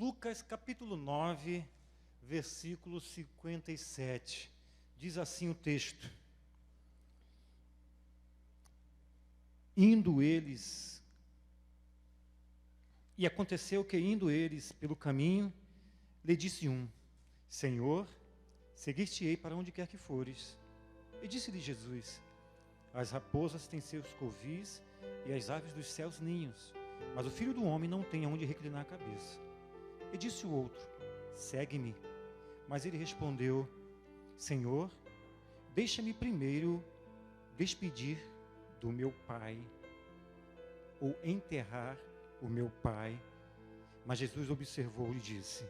Lucas capítulo 9, versículo 57. Diz assim o texto: E aconteceu que, indo eles pelo caminho, lhe disse um: Senhor, seguir-te-ei para onde quer que fores. E disse-lhe Jesus: As raposas têm seus covis e as aves dos céus ninhos, mas o Filho do Homem não tem aonde reclinar a cabeça. E disse o outro: Segue-me. Mas ele respondeu: Senhor, deixa-me primeiro despedir do meu pai, ou enterrar o meu pai. Mas Jesus observou e disse: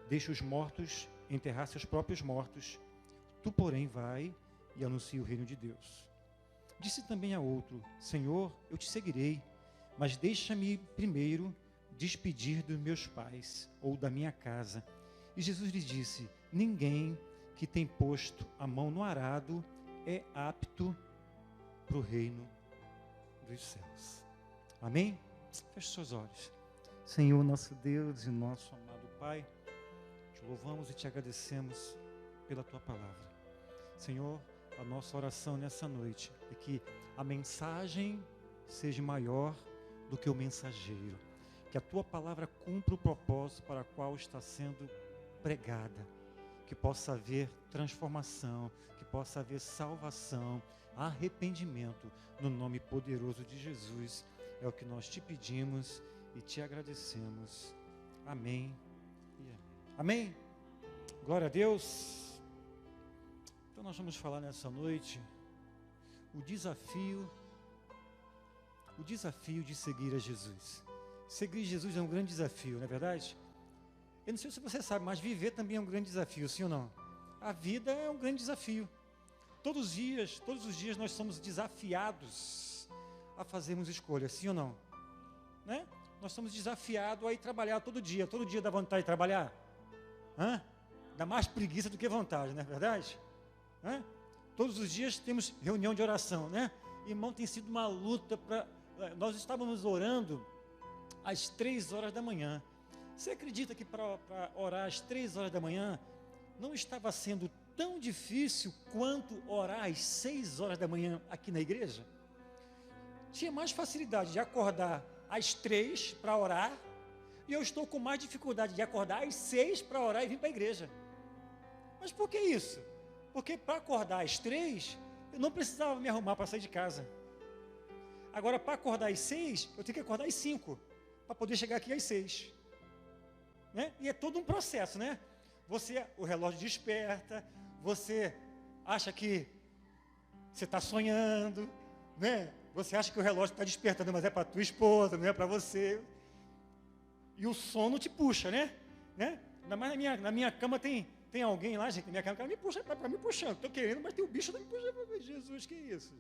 Deixa os mortos enterrar seus próprios mortos, tu, porém, vai e anuncia o reino de Deus. Disse também a outro: Senhor, eu te seguirei, mas deixa-me primeiro despedir dos meus pais, ou da minha casa. E Jesus lhe disse: Ninguém que tem posto a mão no arado é apto para o reino dos céus. Amém? Feche seus olhos. Senhor, nosso Deus e nosso amado Pai, te louvamos e te agradecemos pela tua palavra. Senhor, a nossa oração nessa noite é que a mensagem seja maior do que o mensageiro. Que a tua palavra cumpra o propósito para o qual está sendo pregada. Que possa haver transformação, que possa haver salvação, arrependimento, no nome poderoso de Jesus. É o que nós te pedimos e te agradecemos. Amém e amém. Amém? Glória a Deus. Então nós vamos falar nessa noite o desafio de seguir a Jesus. Seguir Jesus é um grande desafio, não é verdade? Eu não sei se você sabe, mas viver também é um grande desafio, sim ou não? A vida é um grande desafio. Todos os dias nós somos desafiados a fazermos escolhas, sim ou não? Né? Nós somos desafiados a ir trabalhar todo dia dá vontade de trabalhar? Dá mais preguiça do que vontade, não é verdade? Todos os dias temos reunião de oração, né? Irmão, tem sido uma luta nós estávamos orando às 3 horas da manhã. Você acredita que para orar às 3 horas da manhã não estava sendo tão difícil quanto orar às 6 horas da manhã aqui na igreja? Tinha mais facilidade de acordar às 3 para orar, e eu estou com mais dificuldade de acordar às 6 para orar e vir para a igreja. Mas por que isso? Porque para acordar às 3, eu não precisava me arrumar para sair de casa. Agora, para acordar às 6, eu tenho que acordar às 5, para poder chegar aqui às 6. Né? E é todo um processo, né? O relógio desperta, você acha que você está sonhando, né? Você acha que o relógio está despertando, mas é para a tua esposa, não é para você. E o sono te puxa, né? Ainda mais na minha cama tem alguém lá, gente, na minha cama me puxa, para me puxando. Estou querendo, mas tem o bicho que me puxa. Jesus, que isso?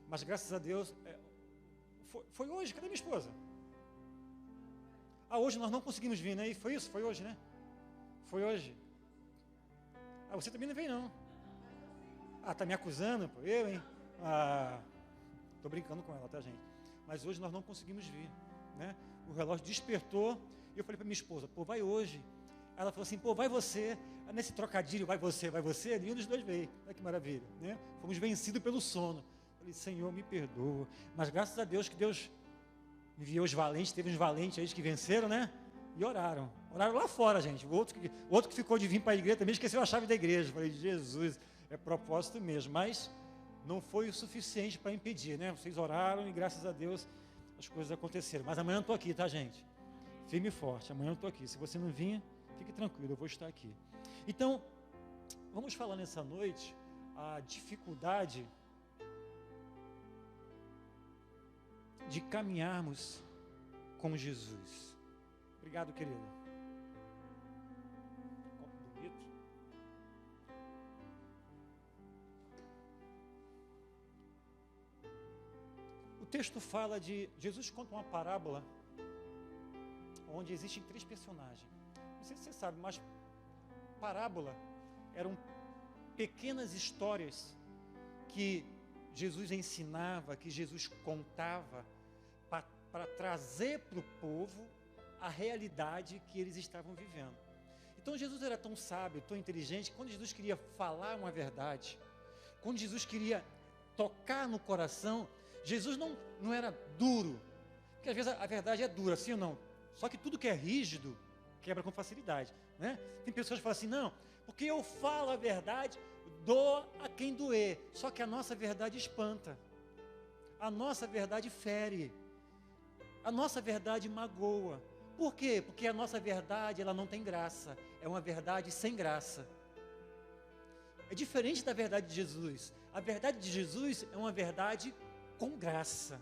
Mas graças a Deus, foi hoje, cadê minha esposa? Hoje nós não conseguimos vir, né? E foi isso? Foi hoje, né? Foi hoje. Você também não veio, não. Tá me acusando? Eu, hein? Tô brincando com ela, tá, gente? Mas hoje nós não conseguimos vir, né? O relógio despertou e eu falei para minha esposa: vai hoje. Ela falou assim: vai você. Nesse trocadilho, vai você, nenhum dos dois veio. Olha que maravilha, né? Fomos vencidos pelo sono. Falei: Senhor, me perdoa. Mas graças a Deus que Deus enviou os valentes, teve uns valentes aí que venceram, né? E oraram lá fora, gente. O outro que ficou de vir para a igreja também esqueceu a chave da igreja. Falei: Jesus, é propósito mesmo. Mas não foi o suficiente para impedir, né? Vocês oraram e graças a Deus as coisas aconteceram. Mas amanhã eu estou aqui, tá, gente? Firme e forte, amanhã eu estou aqui. Se você não vir, fique tranquilo, eu vou estar aqui. Então, vamos falar nessa noite a dificuldade de caminharmos com Jesus. Obrigado, querido. Copo bonito. O texto fala Jesus conta uma parábola onde existem 3 personagens. Não sei se você sabe, mas parábola eram pequenas histórias que Jesus ensinava, que Jesus contava para trazer para o povo a realidade que eles estavam vivendo. Então Jesus era tão sábio, tão inteligente, quando Jesus queria falar uma verdade, quando Jesus queria tocar no coração, Jesus não era duro, porque às vezes a verdade é dura, sim ou não? Só que tudo que é rígido, quebra com facilidade, né? Tem pessoas que falam assim, não, porque eu falo a verdade, doa a quem doer, só que a nossa verdade espanta, a nossa verdade fere, a nossa verdade magoa. Por quê? Porque a nossa verdade, ela não tem graça, é uma verdade sem graça. É diferente da verdade de Jesus. A verdade de Jesus é uma verdade com graça.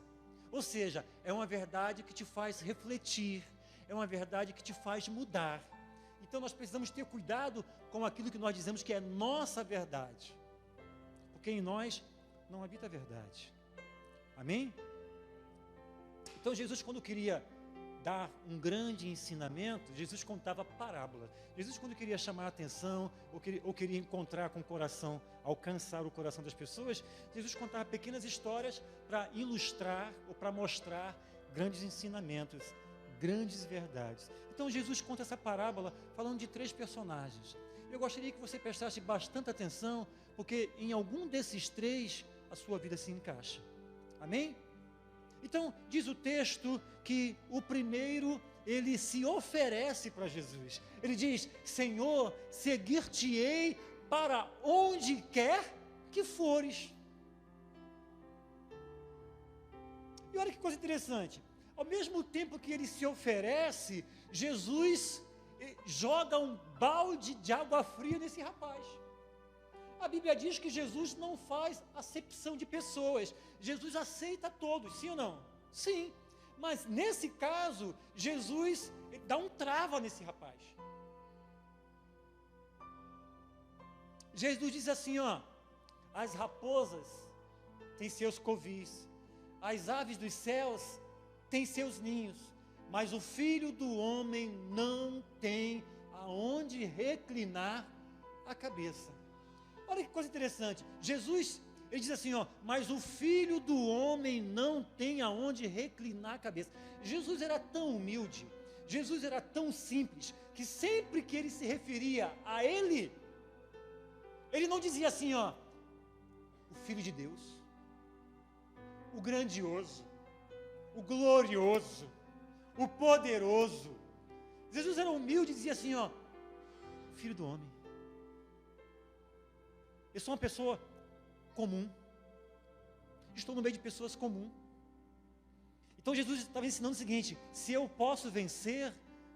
Ou seja, é uma verdade que te faz refletir, é uma verdade que te faz mudar. Então nós precisamos ter cuidado com aquilo que nós dizemos que é nossa verdade. Porque em nós não habita a verdade. Amém? Então Jesus, quando queria dar um grande ensinamento, Jesus contava parábolas. Jesus, quando queria chamar a atenção, ou queria encontrar com o coração, alcançar o coração das pessoas, Jesus contava pequenas histórias para ilustrar ou para mostrar grandes ensinamentos, grandes verdades. Então Jesus conta essa parábola falando de 3 personagens. Eu gostaria que você prestasse bastante atenção, porque em algum desses 3 a sua vida se encaixa. Amém? Então, diz o texto que o primeiro, ele se oferece para Jesus. Ele diz, Senhor, seguir-te-ei para onde quer que fores. E olha que coisa interessante. Ao mesmo tempo que ele se oferece, Jesus joga um balde de água fria nesse rapaz. A Bíblia diz que Jesus não faz acepção de pessoas. Jesus aceita todos, sim ou não? Sim. Mas nesse caso, Jesus dá um trava nesse rapaz. Jesus diz assim, ó, as raposas têm seus covis, as aves dos céus têm seus ninhos, mas o Filho do Homem não tem aonde reclinar a cabeça. Olha que coisa interessante, Jesus, ele diz assim, ó, mas o Filho do Homem não tem aonde reclinar a cabeça. Jesus era tão humilde, Jesus era tão simples, que sempre que ele se referia a ele não dizia assim, ó, o Filho de Deus, o grandioso, o glorioso, o poderoso. Jesus era humilde e dizia assim, ó, Filho do Homem. Eu sou uma pessoa comum. Estou no meio de pessoas comuns. Então Jesus estava ensinando o seguinte, se eu posso vencer,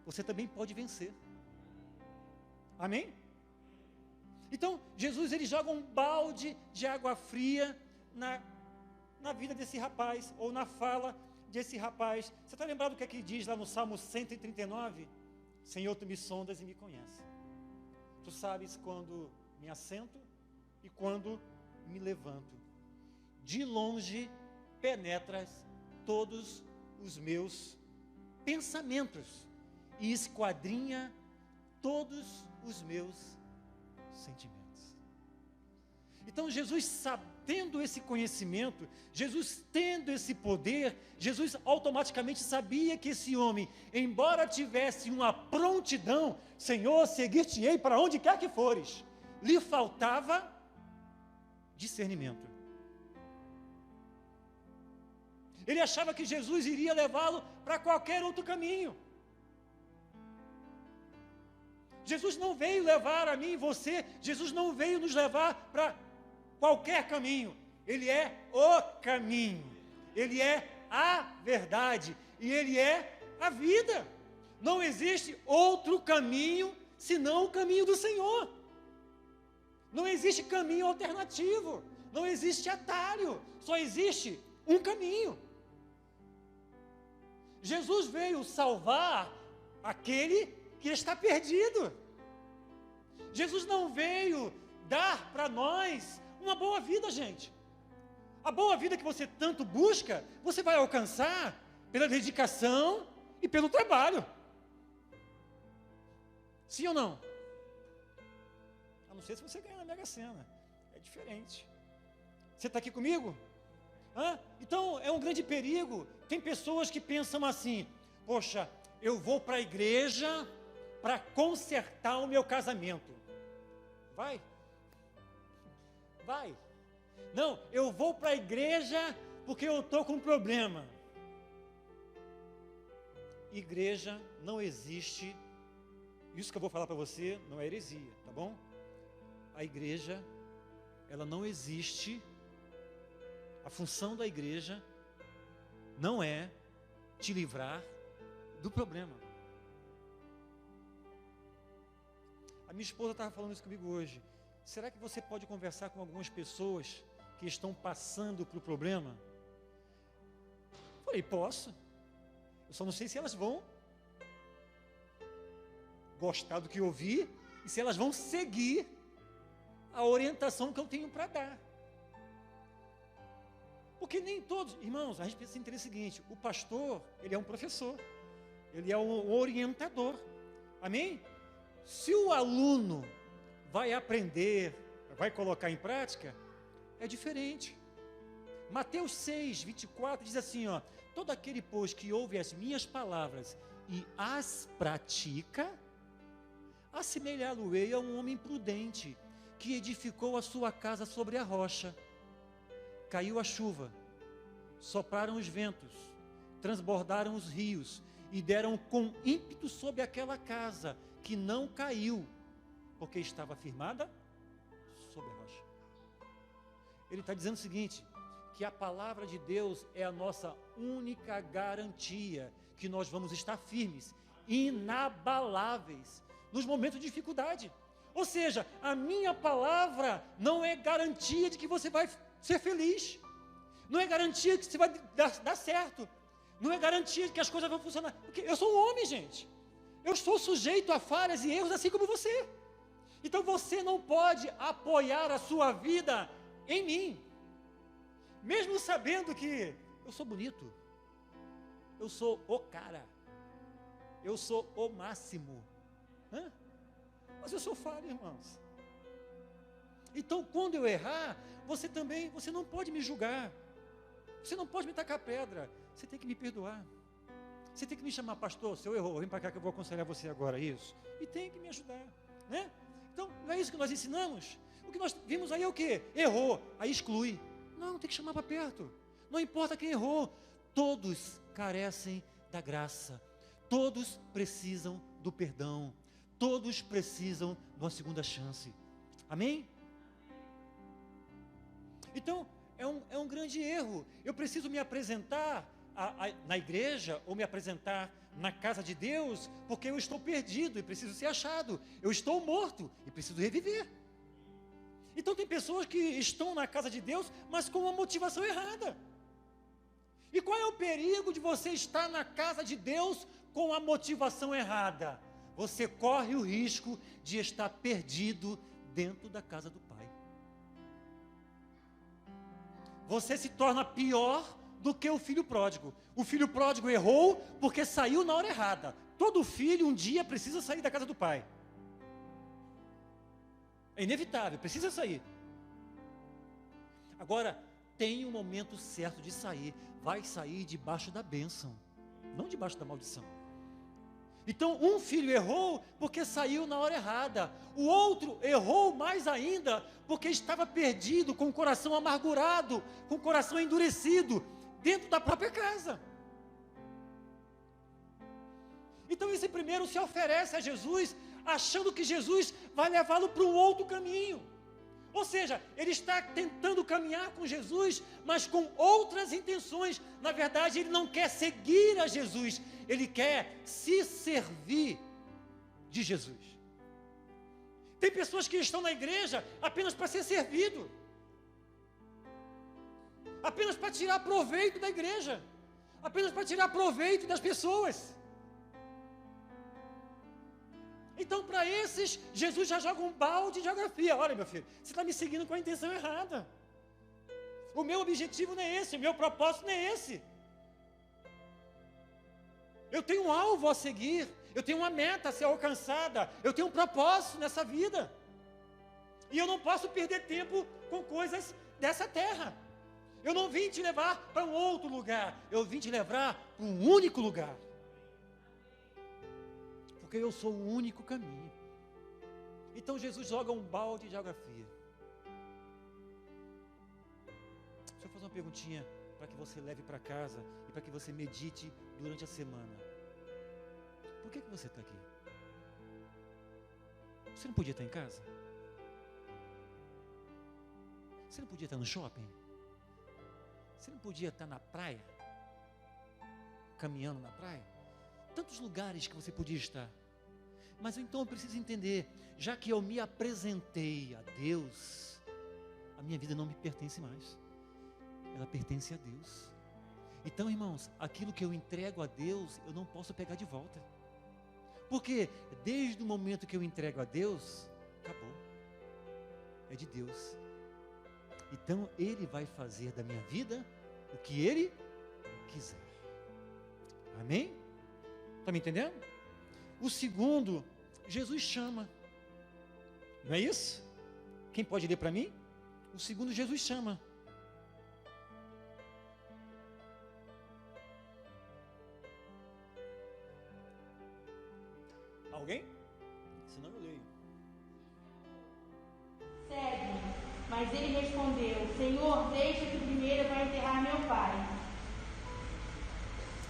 você também pode vencer. Amém? Então Jesus, ele joga um balde de água fria na vida desse rapaz, ou na fala desse rapaz. Você está lembrado do que é que diz lá no Salmo 139? Senhor, tu me sondas e me conheces. Tu sabes quando me assento e quando me levanto. De longe penetras todos os meus pensamentos e esquadrinha todos os meus sentimentos. Então Jesus, tendo esse conhecimento, Jesus tendo esse poder, Jesus automaticamente sabia que esse homem, embora tivesse uma prontidão, Senhor, seguir-te-ei para onde quer que fores, lhe faltava discernimento. Ele achava que Jesus iria levá-lo para qualquer outro caminho. Jesus não veio levar a mim e você, Jesus não veio nos levar para qualquer caminho. Ele é o caminho, Ele é a verdade e Ele é a vida. Não existe outro caminho senão o caminho do Senhor. Não existe caminho alternativo, não existe atalho, só existe um caminho. Jesus veio salvar aquele que está perdido. Jesus não veio dar para nós uma boa vida, gente. A boa vida que você tanto busca, você vai alcançar pela dedicação e pelo trabalho. Sim ou não? A não ser se você ganhar na Mega Sena. É diferente. Você está aqui comigo? Então, é um grande perigo. Tem pessoas que pensam assim, poxa, eu vou para a igreja para consertar o meu casamento. Vai. Não, eu vou para a igreja porque eu estou com um problema. Igreja não existe, isso que eu vou falar para você não é heresia, tá bom? A igreja, ela não existe, a função da igreja não é te livrar do problema. A minha esposa estava falando isso comigo hoje. Será que você pode conversar com algumas pessoas que estão passando por problema? Eu falei, posso. Eu só não sei se elas vão gostar do que ouvir e se elas vão seguir a orientação que eu tenho para dar. Porque nem todos, irmãos, a gente precisa entender o seguinte, o pastor, ele é um professor, ele é um orientador, amém? Se o aluno vai aprender, vai colocar em prática, é diferente. Mateus 6, 24 diz assim, ó, todo aquele, pois, que ouve as minhas palavras e as pratica, assemelhá-lo-ei a um homem prudente, que edificou a sua casa sobre a rocha. Caiu a chuva, sopraram os ventos, transbordaram os rios, e deram com ímpeto sobre aquela casa, que não caiu, porque estava firmada sobre a rocha. Ele está dizendo o seguinte, que a palavra de Deus é a nossa única garantia, que nós vamos estar firmes, inabaláveis, nos momentos de dificuldade. Ou seja, a minha palavra não é garantia de que você vai ser feliz, não é garantia de que você vai dar certo, não é garantia de que as coisas vão funcionar, porque eu sou um homem, gente, eu estou sujeito a falhas e erros assim como você. Então você não pode apoiar a sua vida em mim, mesmo sabendo que eu sou bonito, eu sou o cara, eu sou o máximo, mas eu sou falho, irmãos. Então quando eu errar, você não pode me julgar, você não pode me tacar pedra, você tem que me perdoar, você tem que me chamar, pastor, se eu errou, vem para cá que eu vou aconselhar você agora, isso, e tem que me ajudar, né? Então não é isso que nós ensinamos. O que nós vimos aí é o quê? Errou, aí exclui. Não, tem que chamar para perto, não importa quem errou, todos carecem da graça, todos precisam do perdão, todos precisam de uma segunda chance, amém? Então, é um grande erro, eu preciso me apresentar na igreja, ou me apresentar na casa de Deus, porque eu estou perdido e preciso ser achado, eu estou morto e preciso reviver. Então tem pessoas que estão na casa de Deus, mas com uma motivação errada. E qual é o perigo de você estar na casa de Deus com a motivação errada? Você corre o risco de estar perdido dentro da casa do Pai. Você se torna pior do que o filho pródigo. O filho pródigo errou porque saiu na hora errada. Todo filho um dia precisa sair da casa do pai. É inevitável, precisa sair. Agora, tem um momento certo de sair. Vai sair debaixo da bênção, não debaixo da maldição. Então, um filho errou porque saiu na hora errada. O outro errou mais ainda porque estava perdido, com o coração amargurado, com o coração endurecido, dentro da própria casa. Então esse primeiro se oferece a Jesus, achando que Jesus vai levá-lo para um outro caminho. Ou seja, ele está tentando caminhar com Jesus, mas com outras intenções. Na verdade, ele não quer seguir a Jesus, ele quer se servir de Jesus. Tem pessoas que estão na igreja apenas para ser servido, apenas para tirar proveito da igreja, apenas para tirar proveito das pessoas. Então, para esses, Jesus já joga um balde de geografia. Olha, meu filho, você está me seguindo com a intenção errada. O meu objetivo não é esse, o meu propósito não é esse. Eu tenho um alvo a seguir, eu tenho uma meta a ser alcançada, eu tenho um propósito nessa vida. E eu não posso perder tempo com coisas dessa terra. Eu não vim te levar para um outro lugar, eu vim te levar para um único lugar. porque eu sou o único caminho. Então Jesus joga um balde de água fria. Deixa eu fazer uma perguntinha para que você leve para casa e para que você medite durante a semana. Por que você está aqui? Você não podia estar em casa? Você não podia estar no shopping? Você não podia estar na praia? Caminhando na praia? Tantos lugares que você podia estar. Mas então eu preciso entender, já que eu me apresentei a Deus, a minha vida não me pertence mais. Ela pertence a Deus. Então, irmãos, aquilo que eu entrego a Deus, eu não posso pegar de volta. Porque desde o momento que eu entrego a Deus, acabou. É de Deus. Então Ele vai fazer da minha vida o que Ele quiser. Amém? Está me entendendo? O segundo, Jesus chama. Não é isso? Quem pode ler para mim? O segundo, Jesus chama. Alguém? Senão eu leio. Segue-me. Mas ele respondeu: Senhor, deixa que primeiro eu vá enterrar meu pai.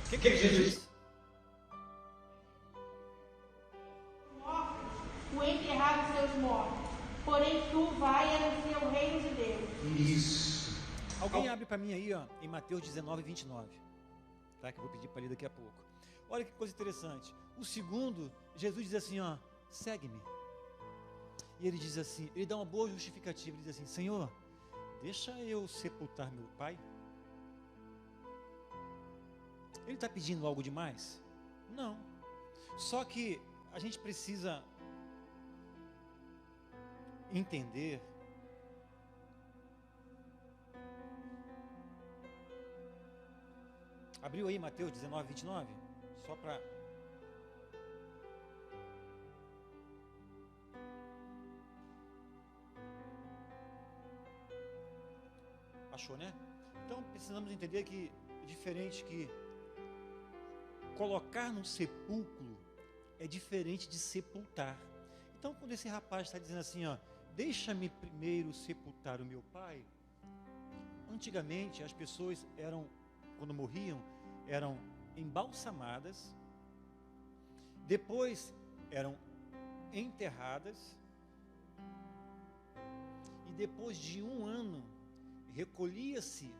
O que Jesus disse? Mortos, o enterraram seus mortos. Porém tu vai e anuncia o reino de Deus. Isso. Alguém abre para mim aí, ó, em Mateus 19, 29. Tá? Que eu vou pedir para ler daqui a pouco. Olha que coisa interessante. O segundo, Jesus diz assim, ó, segue-me. E ele diz assim, ele dá uma boa justificativa, ele diz assim, Senhor, deixa eu sepultar meu pai. Ele está pedindo algo demais? Não. Só que a gente precisa entender abriu aí Mateus 19, 29? Só para... Achou, né? Então precisamos entender que é diferente que colocar no sepulcro é diferente de sepultar. Então quando esse rapaz está dizendo assim, ó, deixa-me primeiro sepultar o meu pai. Antigamente as pessoas eram, quando morriam, eram embalsamadas, depois eram enterradas e depois de 1 ano recolhia-se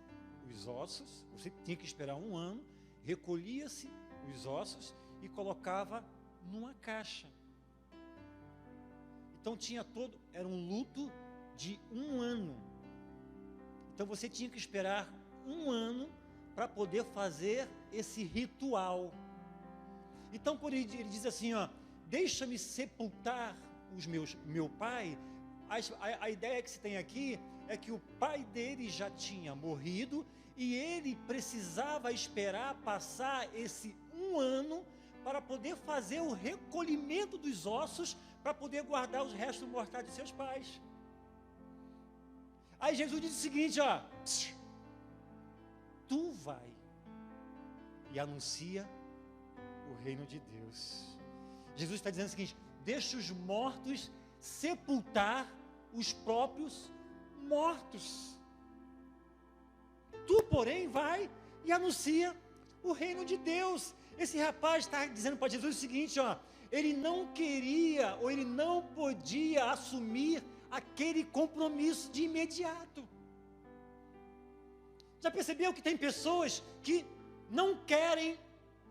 os ossos. Você tinha que esperar 1 ano, recolhia-se os ossos e colocava numa caixa. Então era um luto de 1 ano. Então você tinha que esperar 1 ano para poder fazer esse ritual. Então por ele diz assim, ó, deixa-me sepultar meu pai. A ideia que se tem aqui é que o pai dele já tinha morrido e ele precisava esperar passar esse 1 ano para poder fazer o recolhimento dos ossos, para poder guardar os restos mortais de seus pais. Aí Jesus diz o seguinte, ó, tu vai e anuncia o reino de Deus. Jesus está dizendo o seguinte, deixa os mortos sepultar os próprios mortos. Tu, porém, vai e anuncia o reino de Deus. Esse rapaz está dizendo para Jesus o seguinte, ó, ele não queria ou ele não podia assumir aquele compromisso de imediato. Já percebeu que tem pessoas que não querem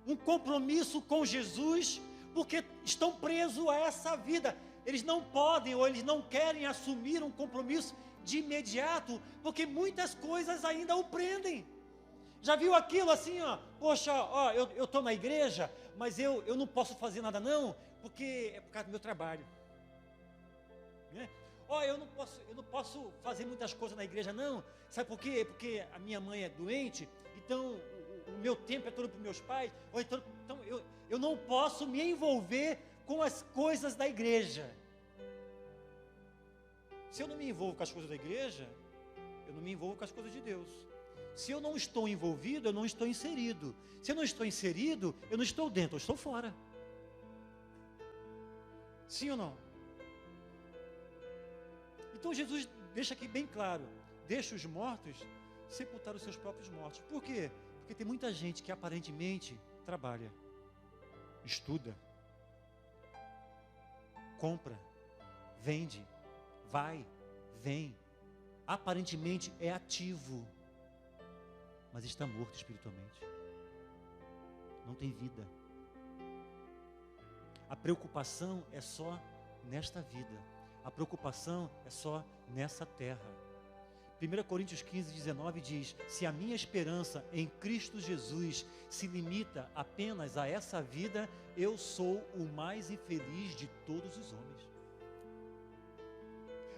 um compromisso com Jesus porque estão presos a essa vida? Eles não podem ou eles não querem assumir um compromisso de imediato porque muitas coisas ainda o prendem. Já viu aquilo assim, ó, poxa, ó, eu estou na igreja, mas eu não posso fazer nada não, porque é por causa do meu trabalho. Né? Ó, eu não posso fazer muitas coisas na igreja não, sabe por quê? Porque a minha mãe é doente, então o meu tempo é todo para os meus pais, ou então eu não posso me envolver com as coisas da igreja. Se eu não me envolvo com as coisas da igreja, eu não me envolvo com as coisas de Deus. Se eu não estou envolvido, eu não estou inserido. Se eu não estou inserido, eu não estou dentro, eu estou fora. Sim ou não? Então Jesus deixa aqui bem claro, deixa os mortos sepultar os seus próprios mortos. Por quê? Porque tem muita gente que aparentemente trabalha, estuda, compra, vende, vai, vem, aparentemente é ativo, mas está morto espiritualmente, não tem vida. A preocupação é só nesta vida, a preocupação é só nessa terra. 1 Coríntios 15, 19 diz: se a minha esperança em Cristo Jesus se limita apenas a essa vida, eu sou o mais infeliz de todos os homens.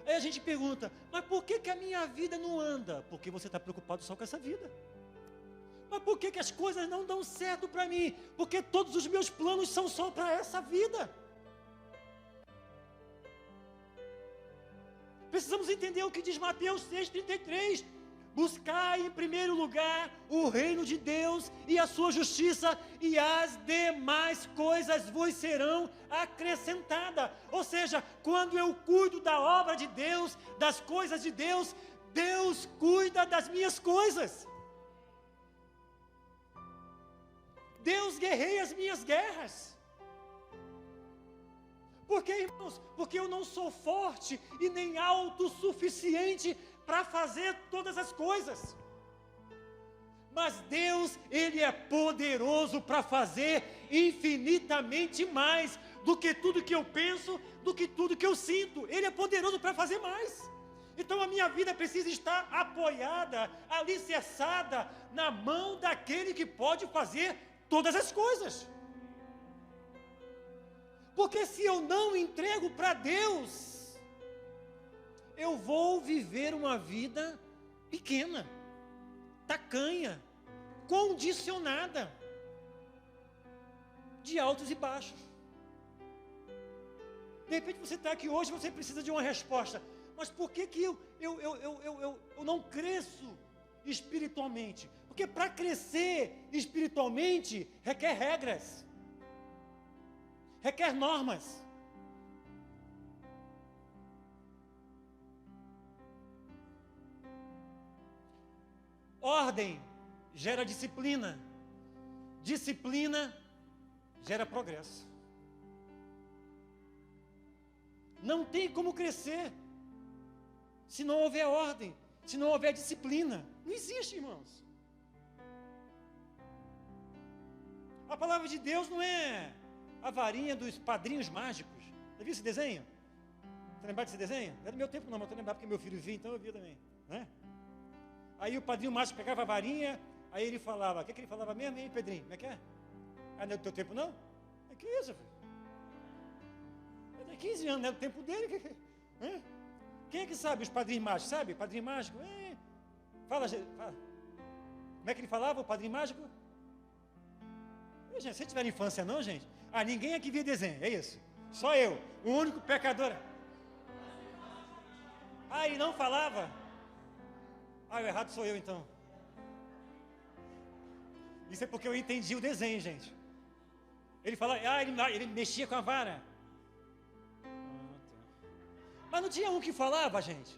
Aí a gente pergunta, mas por que a minha vida não anda? Porque você está preocupado só com essa vida. Mas por que as coisas não dão certo para mim? Porque todos os meus planos são só para essa vida. Precisamos entender o que diz Mateus 6,33. Buscai em primeiro lugar o reino de Deus e a sua justiça, e as demais coisas vos serão acrescentadas. Ou seja, quando eu cuido da obra de Deus, das coisas de Deus, Deus cuida das minhas coisas. Deus guerreia as minhas guerras. Por quê, irmãos? Porque eu não sou forte e nem autossuficiente para fazer todas as coisas. Mas Deus, Ele é poderoso para fazer infinitamente mais do que tudo que eu penso, do que tudo que eu sinto. Ele é poderoso para fazer mais. Então a minha vida precisa estar apoiada, alicerçada na mão daquele que pode fazer todas as coisas. Porque se eu não entrego para Deus, eu vou viver uma vida pequena, tacanha, condicionada, de altos e baixos. De repente você está aqui hoje, você precisa de uma resposta. Mas por que eu não cresço espiritualmente? Porque para crescer espiritualmente requer regras, requer normas. Ordem gera disciplina, disciplina gera progresso. Não tem como crescer se não houver ordem, se não houver disciplina. Não existe, irmãos. A palavra de Deus não é a varinha dos padrinhos mágicos. Já viu esse desenho? Está lembrado desse desenho? Não é do meu tempo não, mas estou lembrado porque meu filho viu, então eu vi também, né? Aí o padrinho mágico pegava a varinha, aí ele falava, o que ele falava mesmo, hein, Pedrinho? Como é que é? Ah, não é do teu tempo não? É que isso, filho? É de 15 anos, não é do tempo dele? Quem é que sabe os padrinhos mágicos? Sabe? Padrinho mágico? Fala. Como é que ele falava, o padrinho mágico? Gente, se tiver infância não, gente? Ah, ninguém aqui via desenho, é isso? Só eu, o único pecador. Ah, ele não falava? Ah, o errado sou eu então. Isso é porque eu entendi o desenho, gente. Ele fala, ele mexia com a vara. Mas não tinha um que falava, gente?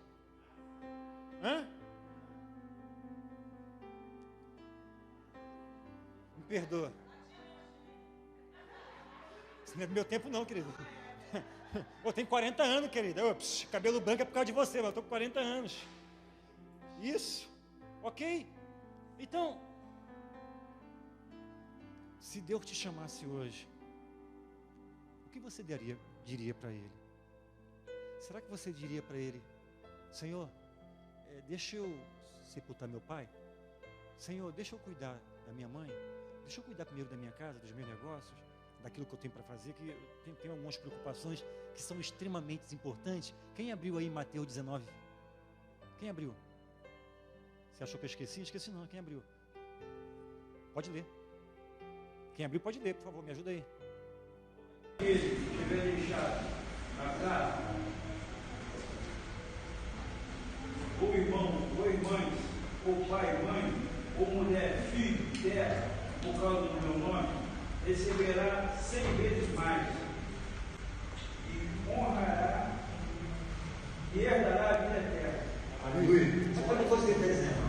Me perdoa. Isso não é do meu tempo não, querido. Eu tenho 40 anos, querido. Cabelo branco é por causa de você, mas eu estou com 40 anos. Isso, ok? Então, se Deus te chamasse hoje, o que você diria para Ele? Será que você diria para Ele, Senhor, deixa eu sepultar meu pai? Senhor, deixa eu cuidar da minha mãe? Deixa eu cuidar primeiro da minha casa, dos meus negócios, daquilo que eu tenho para fazer, que eu tenho algumas preocupações que são extremamente importantes. Quem abriu aí Mateus 19? Quem abriu? Você achou que eu esqueci? Esqueci não, quem abriu? Pode ler. Quem abriu pode ler, por favor, me ajuda aí. Ele que tiver deixado a casa, ou irmão, ou irmãs, ou pai, mãe, ou mulher, filho, terra, por causa do meu nome, receberá 100 vezes mais, e honrará e herdará a vida eterna. Aleluia. Olha que coisa que ele está dizendo.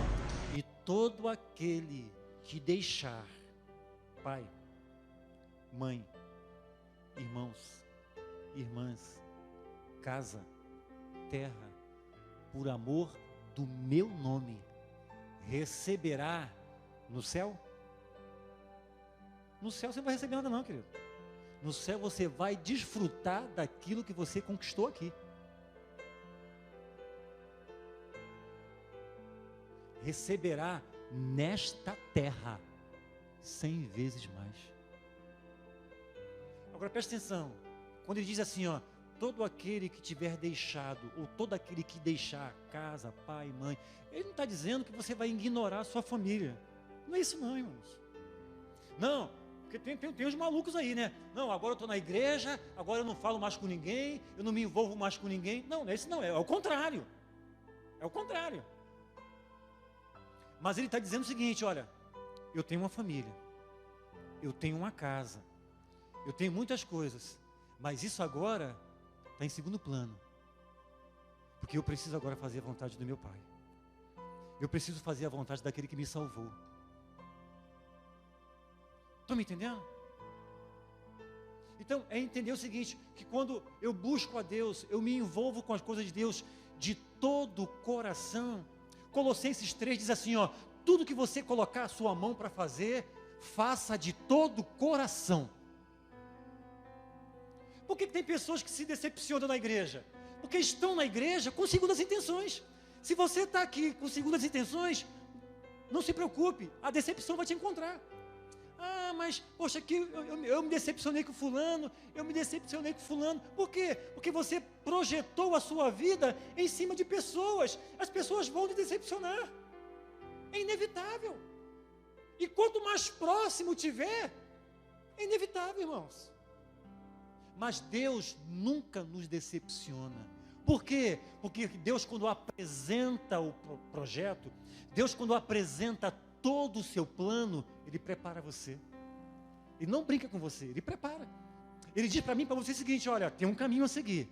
E todo aquele que deixar pai, mãe, irmãos, irmãs, casa, terra, por amor do meu nome, receberá no céu? No céu você não vai receber nada não, querido. No céu você vai desfrutar daquilo que você conquistou aqui. Receberá nesta terra 100 vezes mais. Agora presta atenção, quando ele diz assim, ó, todo aquele que tiver deixado, ou todo aquele que deixar casa, pai, mãe, ele não está dizendo que você vai ignorar a sua família. Não é isso não, irmãos. Não, porque tem uns malucos aí, né? Não, agora eu estou na igreja, agora eu não falo mais com ninguém, eu não me envolvo mais com ninguém. Não, não é isso não, é o contrário. É o contrário. Mas ele está dizendo o seguinte, olha, eu tenho uma família, eu tenho uma casa, eu tenho muitas coisas, mas isso agora está em segundo plano, porque eu preciso agora fazer a vontade do meu Pai, eu preciso fazer a vontade daquele que me salvou. Estão me entendendo? Então, é entender o seguinte, que quando eu busco a Deus, eu me envolvo com as coisas de Deus de todo o coração. Colossenses 3 diz assim, ó, tudo que você colocar a sua mão para fazer, faça de todo o coração. Por que tem pessoas que se decepcionam na igreja? Porque estão na igreja com segundas intenções. Se você está aqui com segundas intenções, não se preocupe, a decepção vai te encontrar. Ah, mas, poxa, aqui eu me decepcionei com fulano, eu me decepcionei com fulano. Por quê? Porque você projetou a sua vida em cima de pessoas. As pessoas vão te decepcionar. É inevitável. E quanto mais próximo tiver, é inevitável, irmãos. Mas Deus nunca nos decepciona. Por quê? Porque Deus, quando apresenta o projeto, Deus, quando apresenta todo o seu plano, Ele prepara você. Ele não brinca com você, Ele prepara. Ele diz para mim, para você o seguinte, olha, tem um caminho a seguir.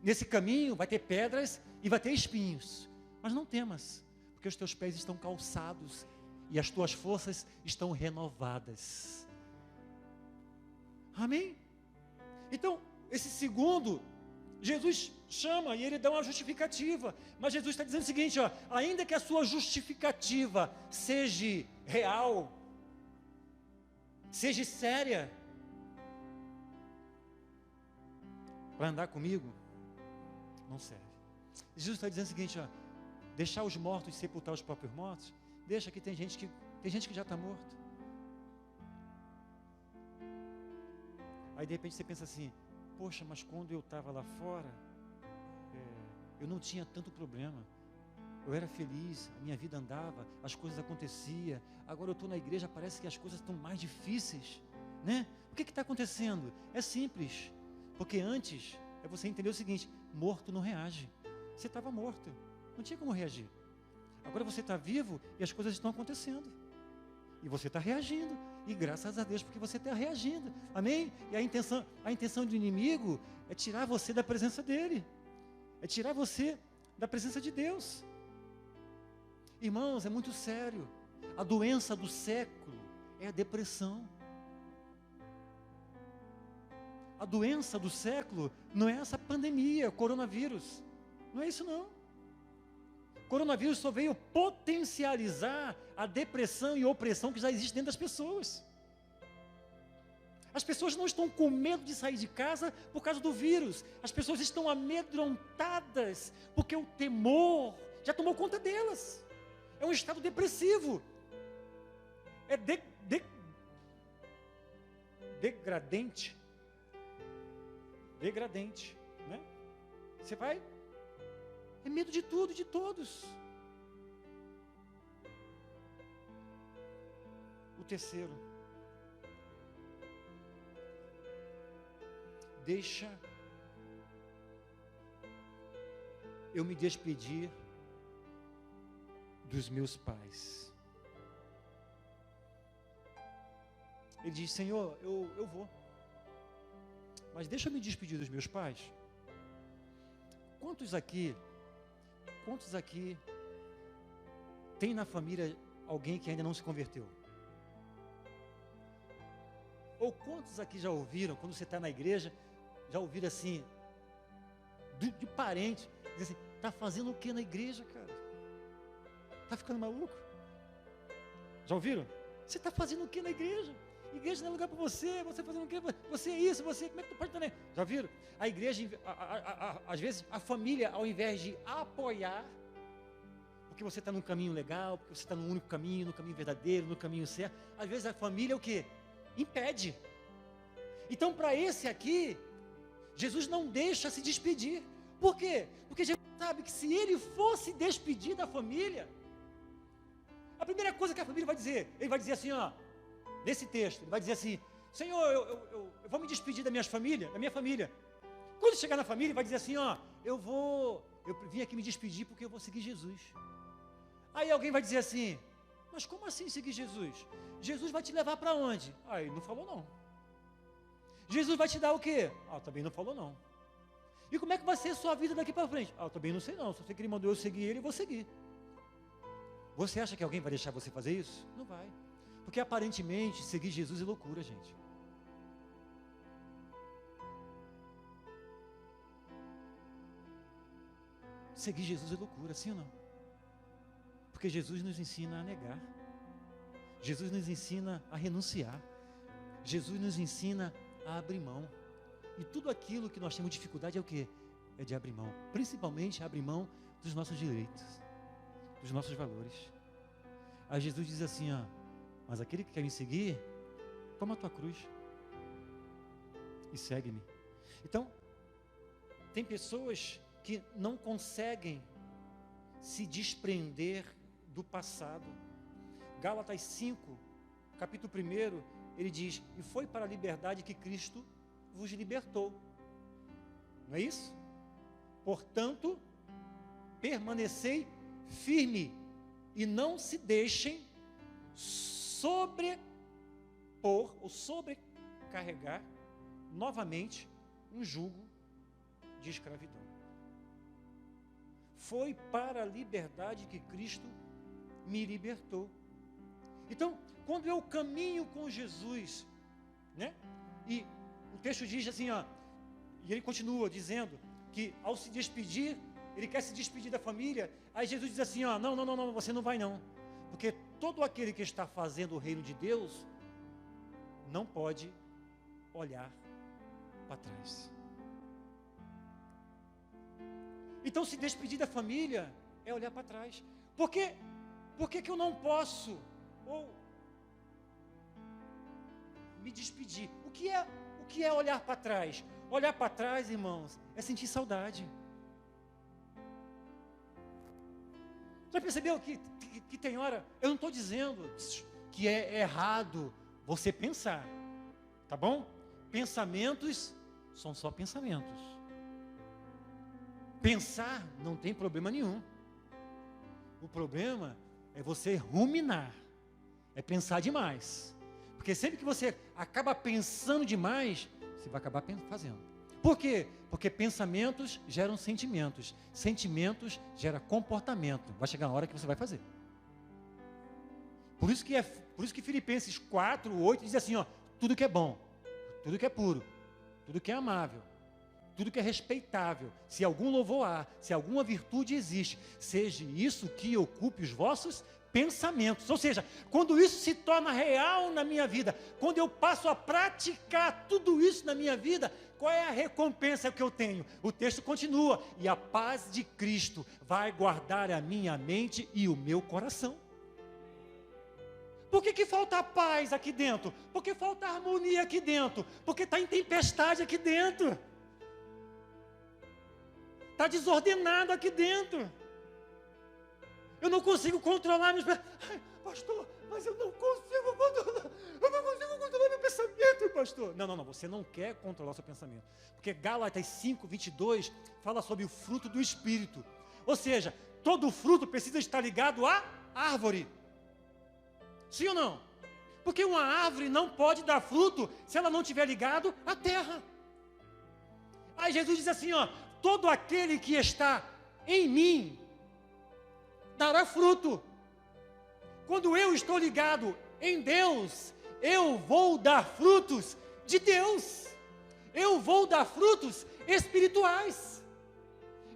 Nesse caminho vai ter pedras e vai ter espinhos. Mas não temas, porque os teus pés estão calçados e as tuas forças estão renovadas. Amém? Então, esse segundo, Jesus chama e Ele dá uma justificativa. Mas Jesus está dizendo o seguinte, ó, ainda que a sua justificativa seja real, seja séria, para andar comigo, não serve. Jesus está dizendo o seguinte, ó, deixar os mortos sepultar os próprios mortos, deixa que tem gente que já está morto. Aí de repente você pensa assim, poxa, mas quando eu estava lá fora, eu não tinha tanto problema, eu era feliz, a minha vida andava, as coisas aconteciam, agora eu estou na igreja, parece que as coisas estão mais difíceis, né? O que está acontecendo? É simples, porque antes, é você entender o seguinte, morto não reage, você estava morto, não tinha como reagir, agora você está vivo e as coisas estão acontecendo, e você está reagindo, e graças a Deus porque você está reagindo, amém? E a intenção do inimigo é tirar você da presença dele, é tirar você da presença de Deus. Irmãos, é muito sério, a doença do século é a depressão. A doença do século não é essa pandemia, coronavírus, não é isso não. Coronavírus só veio potencializar a depressão e opressão que já existe dentro das pessoas. As pessoas não estão com medo de sair de casa por causa do vírus. As pessoas estão amedrontadas porque o temor já tomou conta delas. É um estado depressivo. É degradante. Degradante, né? Você vai... É medo de tudo, de todos. O terceiro. Deixa eu me despedir dos meus pais. Ele diz, Senhor, eu vou. Mas deixa eu me despedir dos meus pais. quantos aqui tem na família alguém que ainda não se converteu? Ou quantos aqui já ouviram, quando você está na igreja, já ouviram assim, de parente, dizer assim, está fazendo o que na igreja, cara? Está ficando maluco? Já ouviram? Você está fazendo o que na igreja? Igreja não é lugar para você, você fazendo o quê? Você é isso, você, como é que tu pode estar, né? Já viram? A igreja, às vezes, a família, ao invés de apoiar, porque você está num caminho legal, porque você está no único caminho, no caminho verdadeiro, no caminho certo, às vezes a família o quê? Impede. Então, para esse aqui, Jesus não deixa se despedir. Por quê? Porque Jesus sabe que se ele fosse despedir da família, a primeira coisa que a família vai dizer, ele vai dizer assim, ó, nesse texto, ele vai dizer assim, Senhor, eu vou me despedir da minha família. Quando chegar na família, ele vai dizer assim, ó, eu vim aqui me despedir porque eu vou seguir Jesus. Aí alguém vai dizer assim, mas como assim seguir Jesus? Jesus vai te levar para onde? Ah, ele não falou não. Jesus vai te dar o quê? Ah, também não falou não. E como é que vai ser a sua vida daqui para frente? Ah, eu também não sei não, só sei que ele mandou eu seguir ele, eu vou seguir. Você acha que alguém vai deixar você fazer isso? Não vai. Porque aparentemente seguir Jesus é loucura, gente. Seguir Jesus é loucura, sim ou não? Porque Jesus nos ensina a negar. Jesus nos ensina a renunciar. Jesus nos ensina a abrir mão. E tudo aquilo que nós temos dificuldade é o quê? É de abrir mão. Principalmente abrir mão dos nossos direitos, dos nossos valores. Aí Jesus diz assim, ó, mas aquele que quer me seguir, toma a tua cruz e segue-me. Então, tem pessoas que não conseguem se desprender do passado. Gálatas 5, capítulo 1, ele diz, e foi para a liberdade que Cristo vos libertou. Não é isso? Portanto, permanecei firme e não se deixem sobrepor ou sobrecarregar novamente um jugo de escravidão. Foi para a liberdade que Cristo me libertou. Então, quando eu caminho com Jesus, né? E o texto diz assim, ó, e ele continua dizendo que ao se despedir, ele quer se despedir da família, aí Jesus diz assim, ó, não, você não vai não, porque todo aquele que está fazendo o reino de Deus, não pode olhar para trás. Então se despedir da família, é olhar para trás. Por que eu não posso, ou me despedir? O que é olhar para trás? Olhar para trás, irmãos, é sentir saudade. Já percebeu que tem hora, eu não estou dizendo que é errado você pensar, tá bom? Pensamentos são só pensamentos. Pensar não tem problema nenhum. O problema é você ruminar, é pensar demais. Porque sempre que você acaba pensando demais, você vai acabar fazendo. Por quê? Porque pensamentos geram sentimentos. Sentimentos geram comportamento. Vai chegar na hora que você vai fazer. Por isso que Filipenses 4:8 diz assim, ó, tudo que é bom, tudo que é puro, tudo que é amável, tudo que é respeitável, se algum louvor há, se alguma virtude existe, seja isso que ocupe os vossos pensamentos. Ou seja, quando isso se torna real na minha vida, quando eu passo a praticar tudo isso na minha vida, qual é a recompensa que eu tenho? O texto continua, e a paz de Cristo vai guardar a minha mente e o meu coração. Por que falta paz aqui dentro? Porque falta harmonia aqui dentro? Porque está em tempestade aqui dentro. Está desordenado aqui dentro. Eu não consigo controlar meus pensamentos. Pastor, mas eu não consigo controlar meu pensamento, pastor. Não, você não quer controlar seu pensamento. Porque Gálatas 5:22 fala sobre o fruto do Espírito. Ou seja, todo fruto precisa estar ligado à árvore. Sim ou não? Porque uma árvore não pode dar fruto se ela não estiver ligado à terra. Aí Jesus diz assim, ó, todo aquele que está em mim dará fruto. Quando eu estou ligado em Deus, eu vou dar frutos de Deus. Eu vou dar frutos espirituais.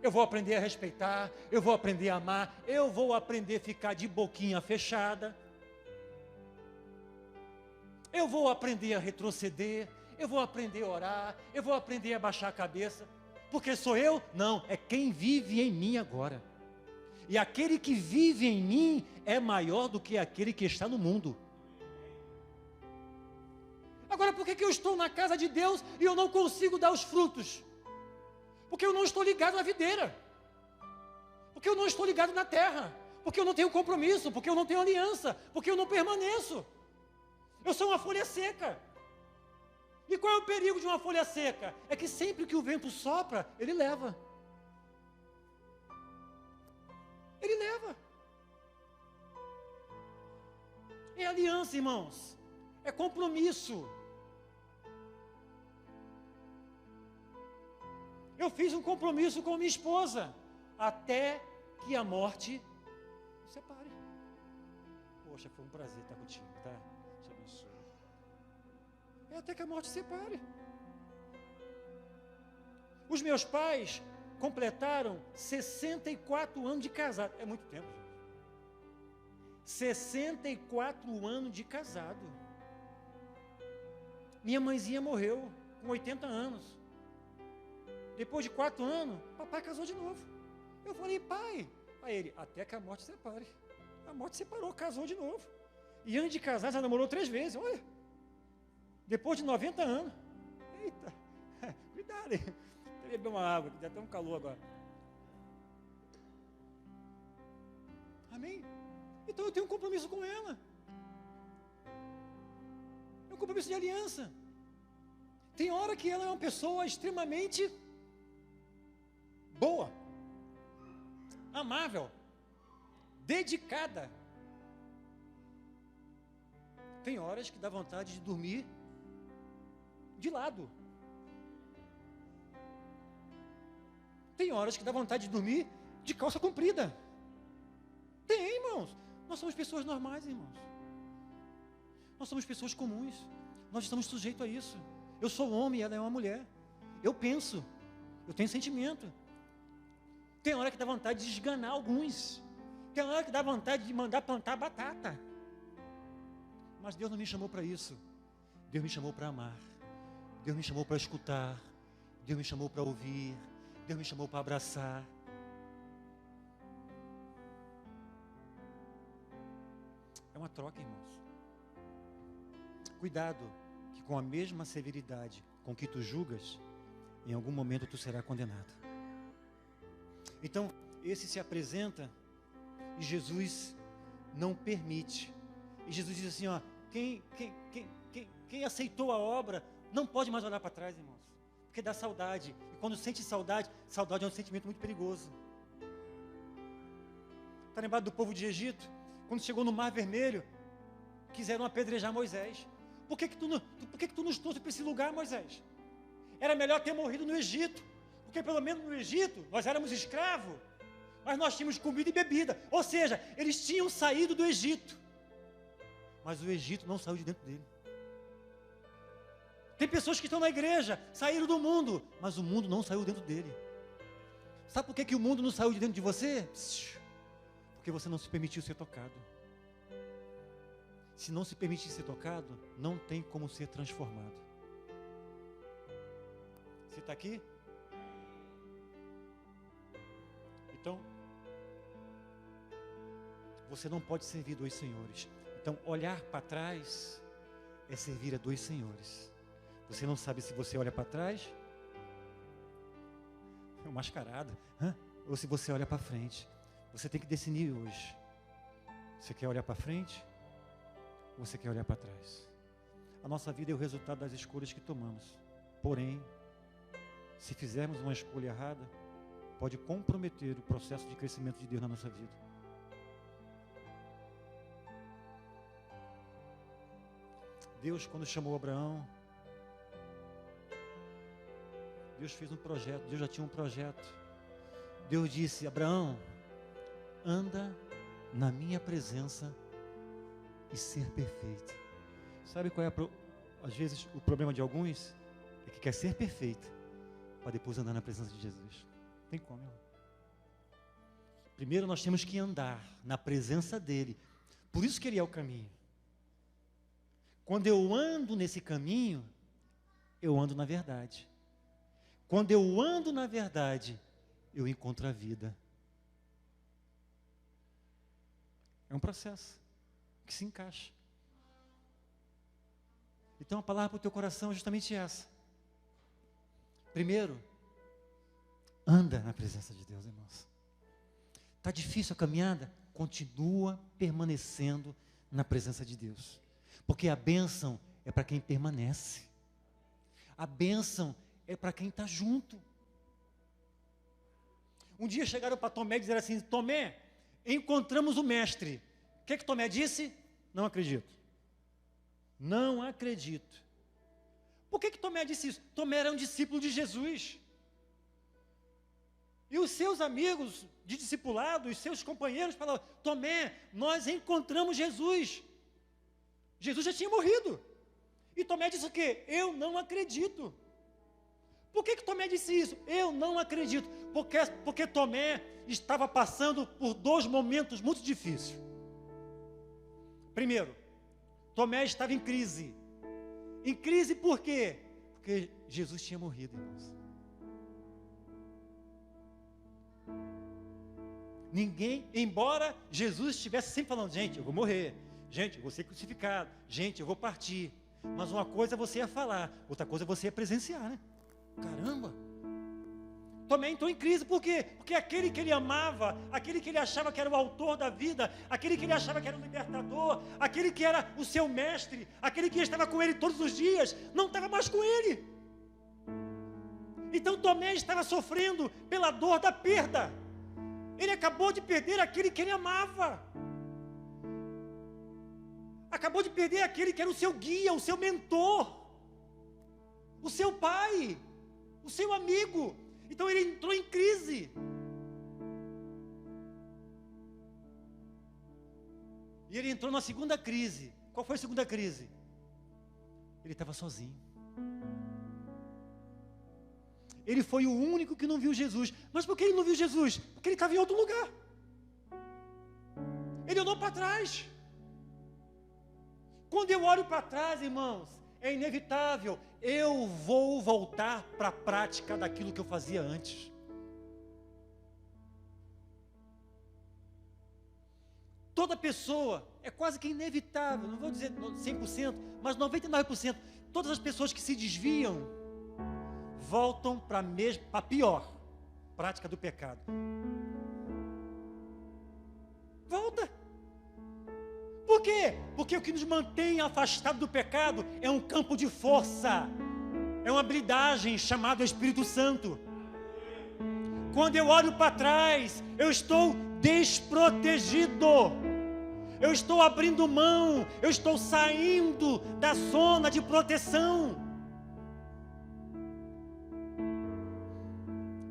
Eu vou aprender a respeitar, eu vou aprender a amar, eu vou aprender a ficar de boquinha fechada. Eu vou aprender a retroceder, eu vou aprender a orar, eu vou aprender a baixar a cabeça. Porque sou eu? Não, é quem vive em mim agora. E aquele que vive em mim é maior do que aquele que está no mundo. Agora, por que eu estou na casa de Deus e eu não consigo dar os frutos? Porque eu não estou ligado na videira. Porque eu não estou ligado na terra. Porque eu não tenho compromisso, porque eu não tenho aliança, porque eu não permaneço. Eu sou uma folha seca. E qual é o perigo de uma folha seca? É que sempre que o vento sopra, ele leva. Ele leva. É aliança, irmãos. É compromisso. Eu fiz um compromisso com minha esposa, até que a morte nos separe. Poxa, foi um prazer estar contigo, tá? Te abençoe. É até que a morte separe. Os meus pais completaram 64 anos de casado. É muito tempo, gente. 64 anos de casado. Minha mãezinha morreu com 80 anos. Depois de 4 anos, papai casou de novo. Eu falei, pai. Aí ele, até que a morte separe. A morte separou, casou de novo. E antes de casar, já namorou 3 vezes, olha. Depois de 90 anos. Eita, cuidado aí. Vou beber uma água, que dá até um calor agora. Amém? Então eu tenho um compromisso com ela. É um compromisso de aliança. Tem hora que ela é uma pessoa extremamente boa, amável, dedicada. Tem horas que dá vontade de dormir de lado. Tem horas que dá vontade de dormir de calça comprida. Tem, irmãos. Nós somos pessoas normais, irmãos. Nós somos pessoas comuns. Nós estamos sujeitos a isso. Eu sou homem, ela é uma mulher. Eu penso, eu tenho sentimento. Tem hora que dá vontade de esganar alguns. Tem hora que dá vontade de mandar plantar batata. Mas Deus não me chamou para isso. Deus me chamou para amar. Deus me chamou para escutar. Deus me chamou para ouvir. Deus me chamou para abraçar. É uma troca, irmãos. Cuidado, que com a mesma severidade com que tu julgas, em algum momento tu serás condenado. Então, esse se apresenta e Jesus não permite. E Jesus diz assim, ó, quem aceitou a obra não pode mais olhar para trás, irmãos. Porque dá saudade. E quando sente saudade, saudade é um sentimento muito perigoso. Está lembrado do povo de Egito? Quando chegou no Mar Vermelho, quiseram apedrejar Moisés. Por que tu nos trouxe para esse lugar, Moisés? Era melhor ter morrido no Egito. Porque pelo menos no Egito, nós éramos escravos. Mas nós tínhamos comida e bebida. Ou seja, eles tinham saído do Egito. Mas o Egito não saiu de dentro dele. Tem pessoas que estão na igreja, saíram do mundo, mas o mundo não saiu dentro dele. Sabe por que o mundo não saiu de dentro de você? Porque você não se permitiu ser tocado. Se não se permitir ser tocado, não tem como ser transformado. Você está aqui? Então, você não pode servir 2 senhores. Então, olhar para trás é servir a 2 senhores. Você não sabe se você olha para trás, é um mascarado, ou se você olha para frente. Você tem que decidir hoje. Você quer olhar para frente ou você quer olhar para trás? A nossa vida é o resultado das escolhas que tomamos. Porém, se fizermos uma escolha errada, pode comprometer o processo de crescimento de Deus na nossa vida. Deus, quando chamou Abraão, Deus fez um projeto, Deus já tinha um projeto. Deus disse: Abraão, anda na minha presença e ser perfeito. Sabe qual é, às vezes, o problema de alguns? É que quer ser perfeito, para depois andar na presença de Jesus. Não tem como, irmão. Primeiro nós temos que andar na presença dEle. Por isso que Ele é o caminho. Quando eu ando nesse caminho, eu ando na verdade. Quando eu ando na verdade, eu encontro a vida. É um processo que se encaixa. Então a palavra para o teu coração é justamente essa. Primeiro, anda na presença de Deus, irmãos. Está difícil a caminhada? Continua permanecendo na presença de Deus. Porque a bênção é para quem permanece. A bênção é para quem está junto. Um dia chegaram para Tomé e disseram assim: Tomé, encontramos o mestre. O que Tomé disse? Não acredito. Não acredito. Por que Tomé disse isso? Tomé era um discípulo de Jesus. E os seus amigos de discipulado, os seus companheiros falavam: Tomé, nós encontramos Jesus. Jesus já tinha morrido. E Tomé disse o quê? Eu não acredito. Por que Tomé disse isso? Eu não acredito. Porque Tomé estava passando por dois momentos muito difíceis. Primeiro, Tomé estava em crise. Em crise por quê? Porque Jesus tinha morrido, irmãos. Ninguém, embora Jesus estivesse sempre falando: gente, eu vou morrer, gente, eu vou ser crucificado, gente, eu vou partir. Mas uma coisa você ia falar, outra coisa você ia presenciar, né? Caramba! Tomé entrou em crise, por quê? Porque aquele que ele amava, aquele que ele achava que era o autor da vida, aquele que ele achava que era o libertador, aquele que era o seu mestre, aquele que estava com ele todos os dias, não estava mais com ele. Então Tomé estava sofrendo pela dor da perda. Ele acabou de perder aquele que ele amava. Acabou de perder aquele que era o seu guia, o seu mentor, o seu pai, o seu amigo. Então ele entrou em crise. E ele entrou na segunda crise. Qual foi a segunda crise? Ele estava sozinho. Ele foi o único que não viu Jesus. Mas por que ele não viu Jesus? Porque ele estava em outro lugar. Ele olhou para trás. Quando eu olho para trás, irmãos, é inevitável. Eu vou voltar para a prática daquilo que eu fazia antes. Toda pessoa, é quase que inevitável, não vou dizer 100%, mas 99%, todas as pessoas que se desviam, voltam para a pior prática do pecado. Volta. Por quê? Porque o que nos mantém afastado do pecado é um campo de força, é uma habilidade chamada Espírito Santo. Quando eu olho para trás, eu estou desprotegido, eu estou abrindo mão, eu estou saindo da zona de proteção.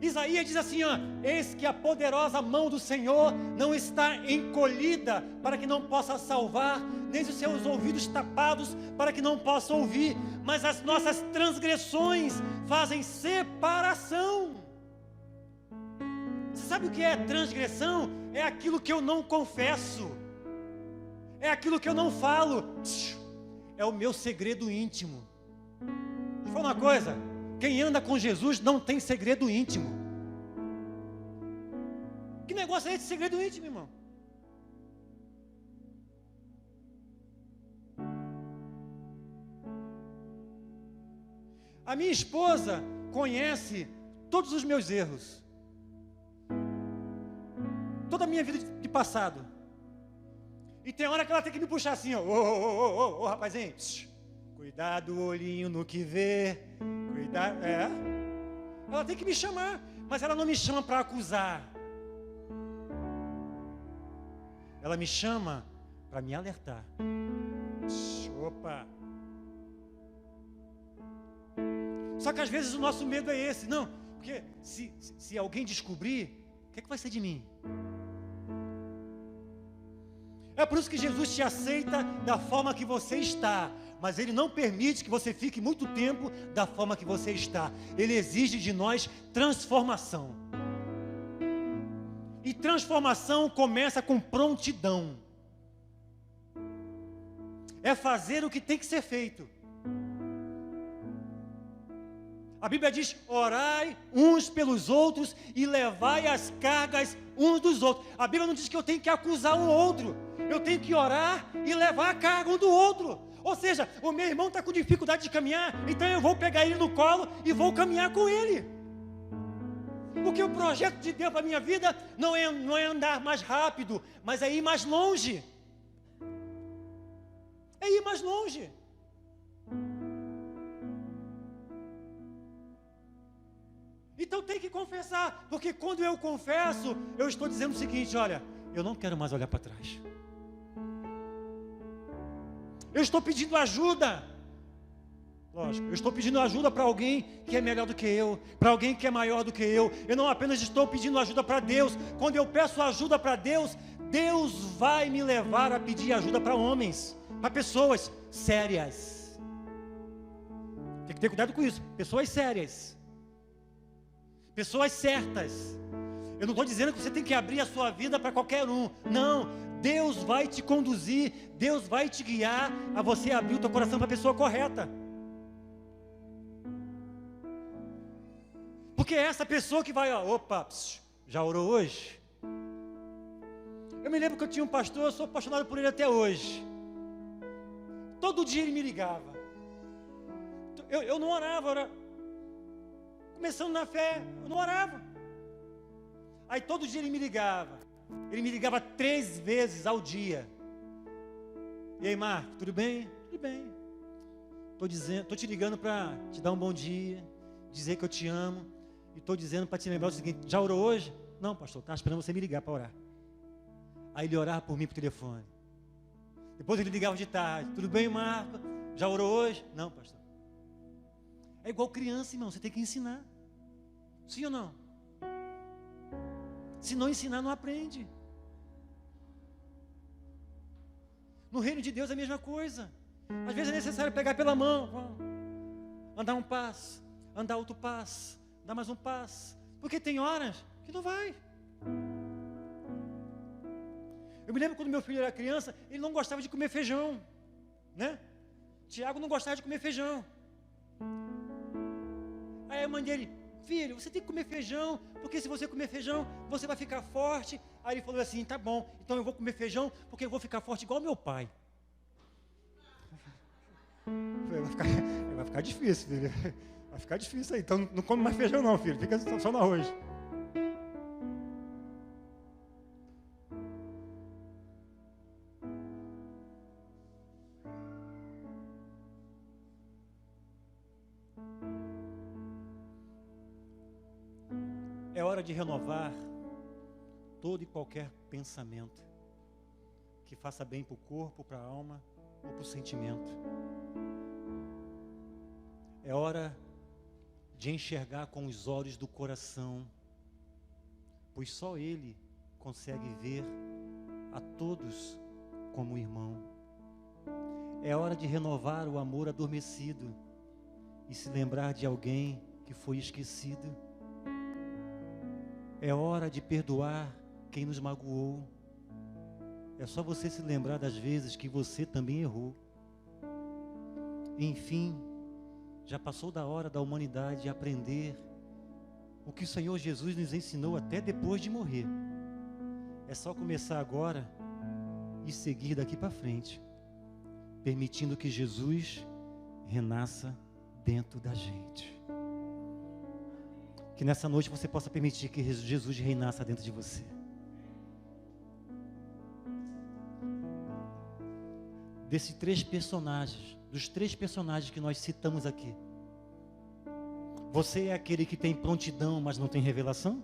Isaías diz assim, eis que a poderosa mão do Senhor não está encolhida para que não possa salvar, nem os seus ouvidos tapados para que não possa ouvir, mas as nossas transgressões fazem separação. Você sabe o que é transgressão? É aquilo que eu não confesso, é aquilo que eu não falo, é o meu segredo íntimo. Deixa eu falar uma coisa, quem anda com Jesus não tem segredo íntimo. Que negócio é esse segredo íntimo, irmão? A minha esposa conhece todos os meus erros, toda a minha vida de passado. E tem hora que ela tem que me puxar assim, ô rapazinho, cuidado o olhinho no que vê, cuidado, ela tem que me chamar, mas ela não me chama para acusar, ela me chama para me alertar. Opa! Só que às vezes o nosso medo é esse. Não, porque se alguém descobrir, o que vai ser de mim? É por isso que Jesus te aceita da forma que você está, mas Ele não permite que você fique muito tempo da forma que você está. Ele exige de nós transformação. E transformação começa com prontidão. É fazer o que tem que ser feito. A Bíblia diz: orai uns pelos outros e levai as cargas uns dos outros. A Bíblia não diz que eu tenho que acusar um outro. Eu tenho que orar e levar a carga um do outro. Ou seja, o meu irmão está com dificuldade de caminhar, então eu vou pegar ele no colo e vou caminhar com ele. Porque o projeto de Deus para a minha vida não é andar mais rápido, mas é ir mais longe. É ir mais longe. Então tem que confessar, porque quando eu confesso, eu estou dizendo o seguinte: olha, eu não quero mais olhar para trás. Eu estou pedindo ajuda. Lógico, eu estou pedindo ajuda para alguém que é melhor do que eu, para alguém que é maior do que eu. Eu não apenas estou pedindo ajuda para Deus. Quando eu peço ajuda para Deus, Deus vai me levar a pedir ajuda para homens, para pessoas sérias. Tem que ter cuidado com isso. Pessoas sérias. Pessoas certas. Eu não estou dizendo que você tem que abrir a sua vida para qualquer um. Não. Deus vai te conduzir, Deus vai te guiar a você abrir o teu coração para a pessoa correta. Porque é essa pessoa que vai, opa, já orou hoje? Eu me lembro que eu tinha um pastor, eu sou apaixonado por ele até hoje. Todo dia ele me ligava. Eu não orava, começando na fé, eu não orava. Aí todo dia ele me ligava. Ele me ligava 3 vezes ao dia. E aí, Marco, tudo bem? Tudo bem. Estou te ligando para te dar um bom dia, dizer que eu te amo. E estou dizendo para te lembrar o seguinte: já orou hoje? Não, pastor, estava esperando você me ligar para orar. Aí ele orava por mim por telefone. Depois ele ligava de tarde: tudo bem, Marco? Já orou hoje? Não, pastor. É igual criança, irmão, você tem que ensinar. Sim ou não? Se não ensinar, não aprende. No reino de Deus é a mesma coisa. Às vezes é necessário pegar pela mão, andar um passo, andar outro passo, dar mais um passo. Porque tem horas que não vai. Eu me lembro quando meu filho era criança, ele não gostava de comer feijão, né? Tiago não gostava de comer feijão. Aí a mãe dele: filho, você tem que comer feijão, porque se você comer feijão, você vai ficar forte. Aí ele falou assim: tá bom, então eu vou comer feijão, porque eu vou ficar forte igual meu pai. Vai ficar difícil, filho. Vai ficar difícil aí, então não come mais feijão não, filho, fica só no arroz. É hora de renovar todo e qualquer pensamento que faça bem para o corpo, para a alma ou para o sentimento. É hora de enxergar com os olhos do coração, pois só Ele consegue ver a todos como irmão. É hora de renovar o amor adormecido e se lembrar de alguém que foi esquecido. É hora de perdoar quem nos magoou. É só você se lembrar das vezes que você também errou. Enfim, já passou da hora da humanidade aprender o que o Senhor Jesus nos ensinou até depois de morrer. É só começar agora e seguir daqui para frente, permitindo que Jesus renasça dentro da gente. Que nessa noite você possa permitir que Jesus reinasse dentro de você. Desses 3 personagens, dos 3 personagens que nós citamos aqui, você é aquele que tem prontidão, mas não tem revelação?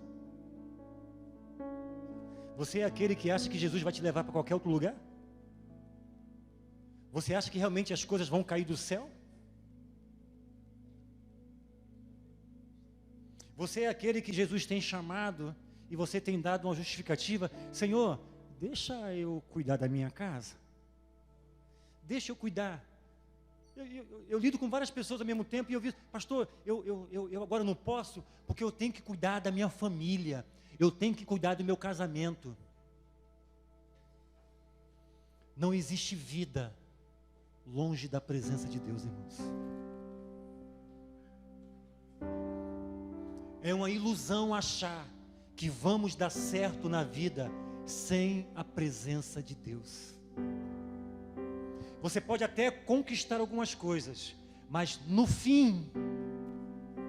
Você é aquele que acha que Jesus vai te levar para qualquer outro lugar? Você acha que realmente as coisas vão cair do céu? Você é aquele que Jesus tem chamado e você tem dado uma justificativa. Senhor, deixa eu cuidar da minha casa. Deixa eu cuidar. Eu lido com várias pessoas ao mesmo tempo e eu vi, pastor, eu agora não posso porque eu tenho que cuidar da minha família. Eu tenho que cuidar do meu casamento. Não existe vida longe da presença de Deus, irmãos. É uma ilusão achar que vamos dar certo na vida sem a presença de Deus. Você pode até conquistar algumas coisas, mas no fim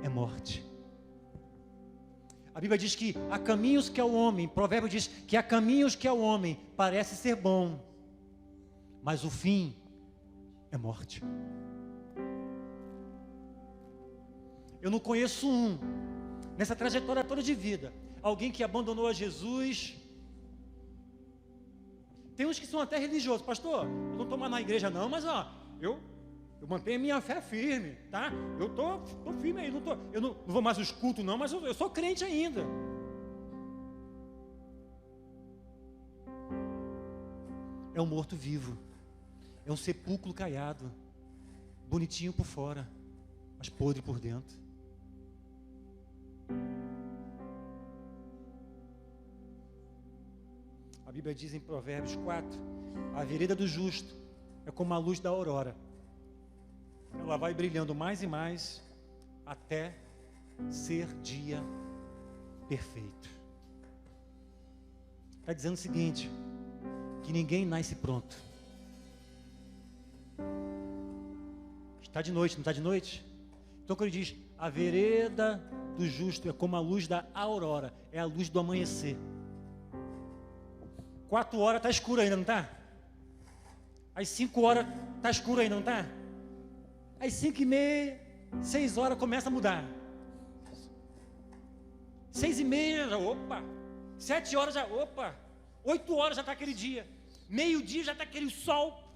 é morte. A Bíblia diz que há caminhos que ao homem, Provérbio diz que há caminhos que ao homem parece ser bom, mas o fim é morte. Eu não conheço nessa trajetória toda de vida, alguém que abandonou a Jesus. Tem uns que são até religiosos, pastor, eu não estou mais na igreja não, mas eu mantenho a minha fé firme, tá? Eu estou firme aí, eu não vou mais aos cultos não, mas eu sou crente ainda. É um morto vivo, é um sepulcro caiado, bonitinho por fora, mas podre por dentro. A Bíblia diz em Provérbios 4, a vereda do justo é como a luz da aurora. Ela vai brilhando mais e mais até ser dia perfeito. Está dizendo o seguinte, que ninguém nasce pronto. Está de noite, não está de noite? Então quando ele diz, a vereda do justo é como a luz da aurora, é a luz do amanhecer. 4 horas está escuro ainda, não está? Às 5 horas está escuro ainda, não está? Às 5h30, 6 horas começa a mudar. 6h30 já, opa. 7 horas já, opa. 8 horas já está aquele dia. Meio-dia já está aquele sol.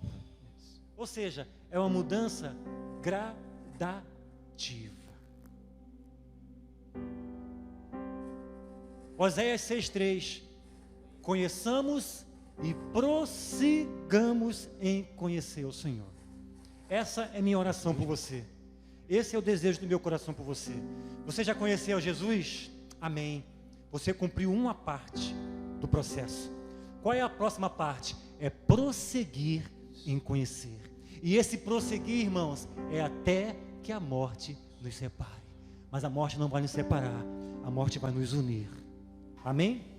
Ou seja, é uma mudança gradativa. Oséias 6:3. Conheçamos e prossigamos em conhecer o Senhor. Essa é minha oração por você. Esse é o desejo do meu coração por você. Você já conheceu Jesus? Amém. Você cumpriu uma parte do processo. Qual é a próxima parte? É prosseguir em conhecer. E esse prosseguir, irmãos, é até que a morte nos separe. Mas a morte não vai nos separar. A morte vai nos unir. Amém?